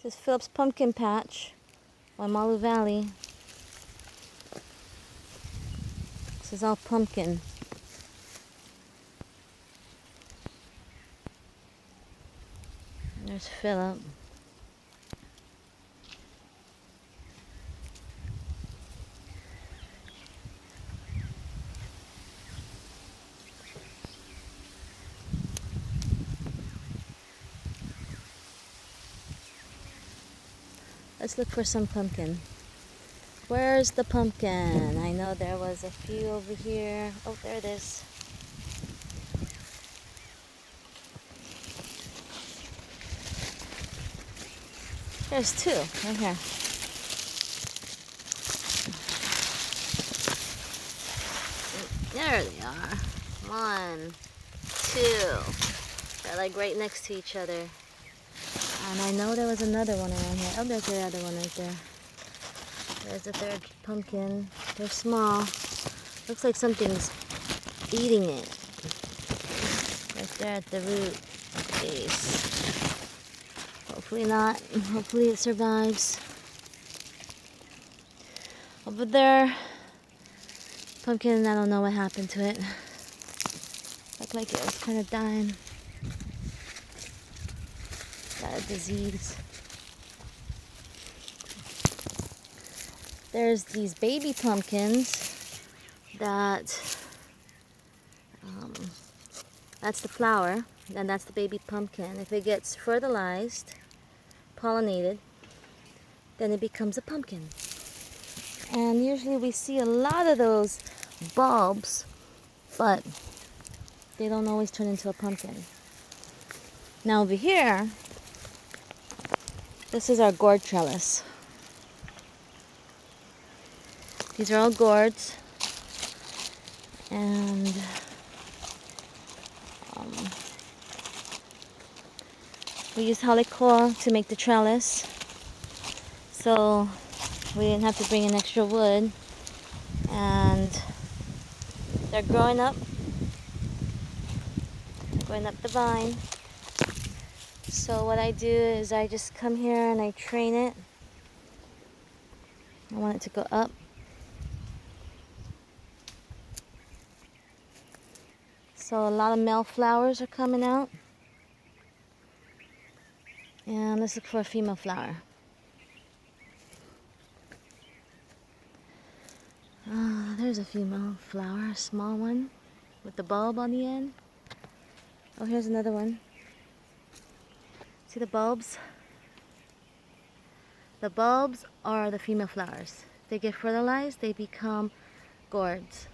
This is Philip's pumpkin patch, Waimalu Valley. This is all pumpkin. And there's Philip. Let's look for some pumpkin. Where's the pumpkin? I know there was a few over here. Oh, there it is. There's two right here. There they are. 1, 2. They're like right next to each other. And I know there was another one around here. Oh, there's the other one right there. There's the third pumpkin. They're small. Looks like something's eating it. Right there at the root base. Hopefully not. Hopefully it survives. Over there, pumpkin, I don't know what happened to it. Looked like it was kind of dying. Got a disease. There's these baby pumpkins that's the flower, and that's the baby pumpkin. If it gets fertilized, pollinated, then it becomes a pumpkin. And usually we see a lot of those bulbs, but they don't always turn into a pumpkin. Now over here, this is our gourd trellis. These are all gourds, and we use halicoa to make the trellis, so we didn't have to bring in extra wood. And they're growing up the vine. So what I do is I just come here and I train it. I want it to go up. So a lot of male flowers are coming out. And let's look for a female flower. There's a female flower, a small one with the bulb on the end. Oh, here's another one. See the bulbs? The bulbs are the female flowers. They get fertilized, they become gourds.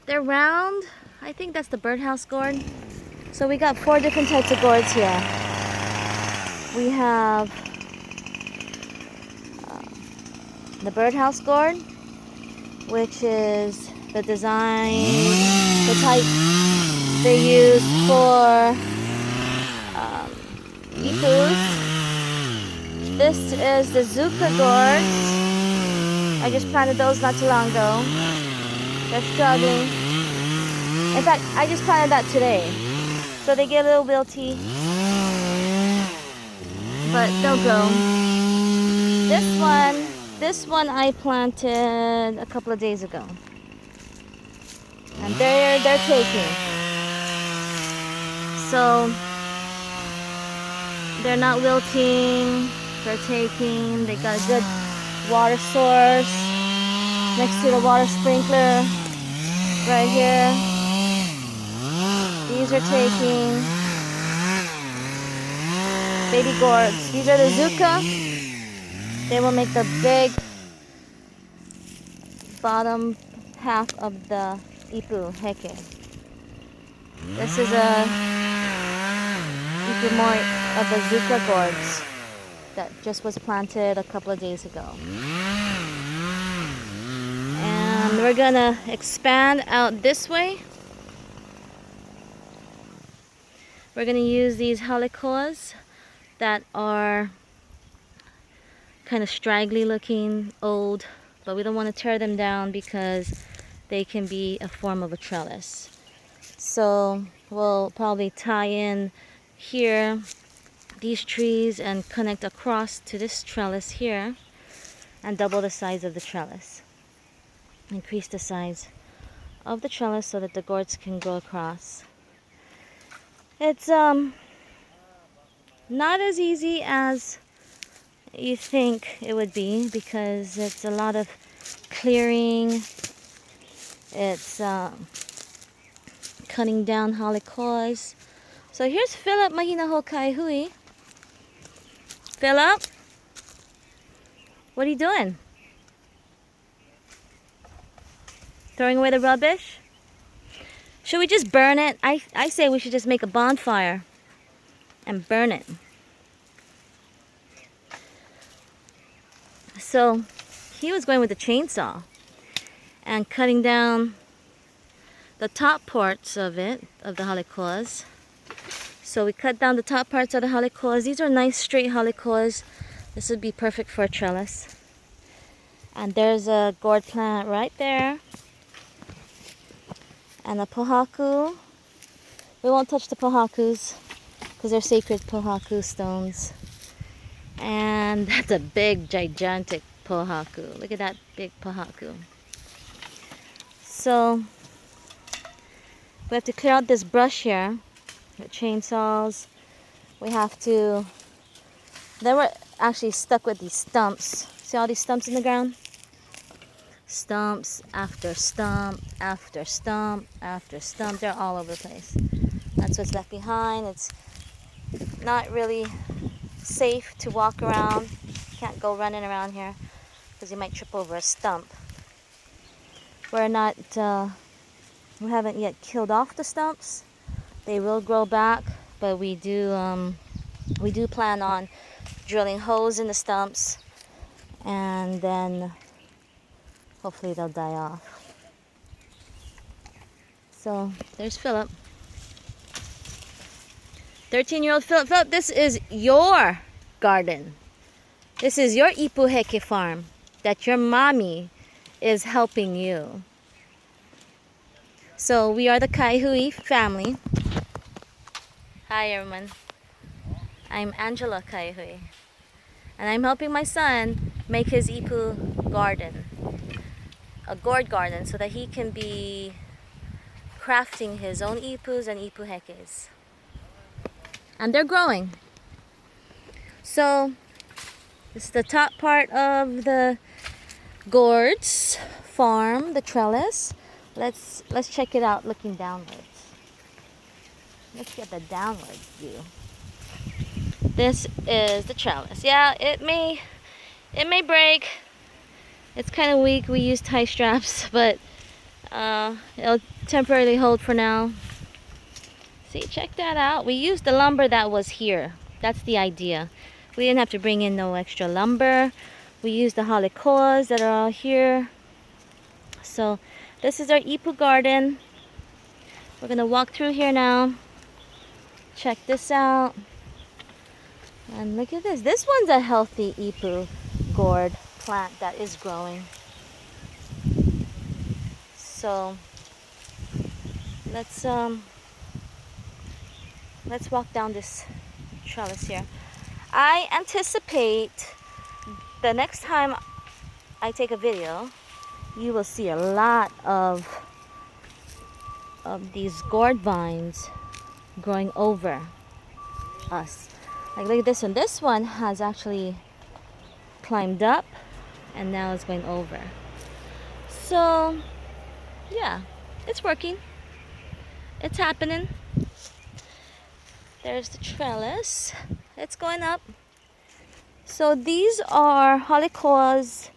They're round. I think that's the birdhouse gourd. So we got 4 different types of gourds here. We have the birdhouse gourd, which is the design, the type they use for ipus. This is the Zucca gourds. I just planted those not too long ago. They're struggling. In fact, I just planted that today. So they get a little wilty, but they'll grow. This one I planted a couple of days ago. And they're taking. So they're not wilting, they're taking. They got a good water source next to the water sprinkler right here. These are taking. Baby gourds. These are the Zucca. They will make the big bottom half of the ipu heke. This is a ipu more of the Zucca gourds that just was planted a couple of days ago. And we're gonna expand out this way. We're gonna use these halicoas that are kind of straggly looking, old, but we don't want to tear them down because they can be a form of a trellis. So we'll probably tie in here these trees and connect across to this trellis here and double the size of the trellis. Increase the size of the trellis so that the gourds can grow across. It's not as easy as you think it would be because it's a lot of clearing. It's cutting down halicoes. So here's Philip Mahinaho Kaaihue. Philip, what are you doing? Throwing away the rubbish? Should we just burn it? I say we should just make a bonfire and burn it. So he was going with the chainsaw and cutting down the top parts of it, of the halicoes. So we cut down the top parts of the halicoes. These are nice straight halicoes. This would be perfect for a trellis. And there's a gourd plant right there. And a pohaku. We won't touch the pohakus because they're sacred pohaku stones. And that's a big, gigantic pohaku. Look at that big pohaku. So we have to clear out this brush here with chainsaws. We have to, then we're actually stuck with these stumps. See all these stumps in the ground? Stumps after stump after stump after stump. They're all over the place. That's what's left behind. It's not really safe to walk around. Can't go running around here because you might trip over a stump. We're not, we haven't yet killed off the stumps. They will grow back, but we do plan on drilling holes in the stumps, and then hopefully they'll die off. So there's Philip. 13-year-old Philip. Philip, this is your garden. This is your ipuheke farm that your mommy is helping you. So we are the Kaaihue family. Hi everyone. I'm Angela Kaaihue. And I'm helping my son make his ipu garden. A gourd garden so that he can be crafting his own ipus and ipuhekes. And they're growing. So this is the top part of the Gourds farm, the trellis. Let's check it out looking downwards. Let's get the downward view. This is the trellis. Yeah, it may break. It's kind of weak. We use tie straps, but it'll temporarily hold for now. See, check that out. We used the lumber that was here. That's the idea. We didn't have to bring in no extra lumber. We used the halicoes that are all here. So this is our ipu garden. We're gonna walk through here now. Check this out. And look at this. This one's a healthy ipu gourd plant that is growing. So let's walk down this trellis here. I anticipate the next time I take a video, you will see a lot of these gourd vines growing over us. Like look at this one. This one has actually climbed up and now it's going over. So yeah, it's working. It's happening. There's the trellis. It's going up. So these are halicoes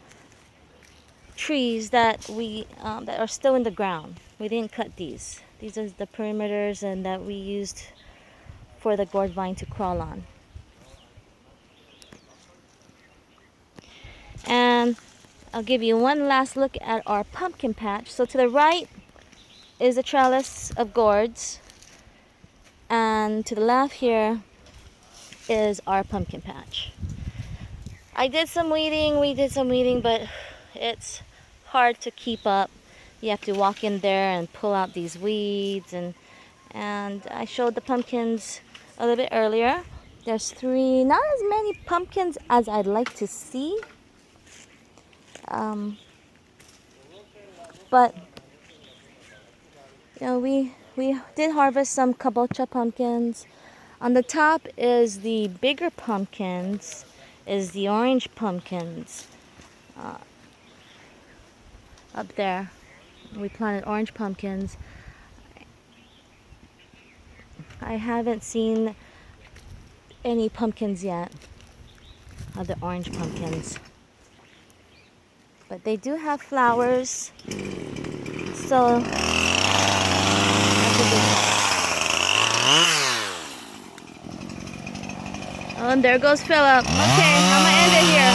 trees that we that are still in the ground. We didn't cut these. These are the perimeters and that we used for the gourd vine to crawl on. And I'll give you one last look at our pumpkin patch. So to the right is a trellis of gourds, and to the left here is our pumpkin patch. I did some weeding, we did some weeding, but it's hard to keep up. You have to walk in there and pull out these weeds, and I showed the pumpkins a little bit earlier. There's 3, not as many pumpkins as I'd like to see. But you know, we did harvest some kabocha pumpkins. On the top is the bigger pumpkins, is the orange pumpkins. Up there, we planted orange pumpkins. I haven't seen any pumpkins yet, of the orange pumpkins. But they do have flowers, so oh, and there goes Philip. Okay, I'm gonna end it here.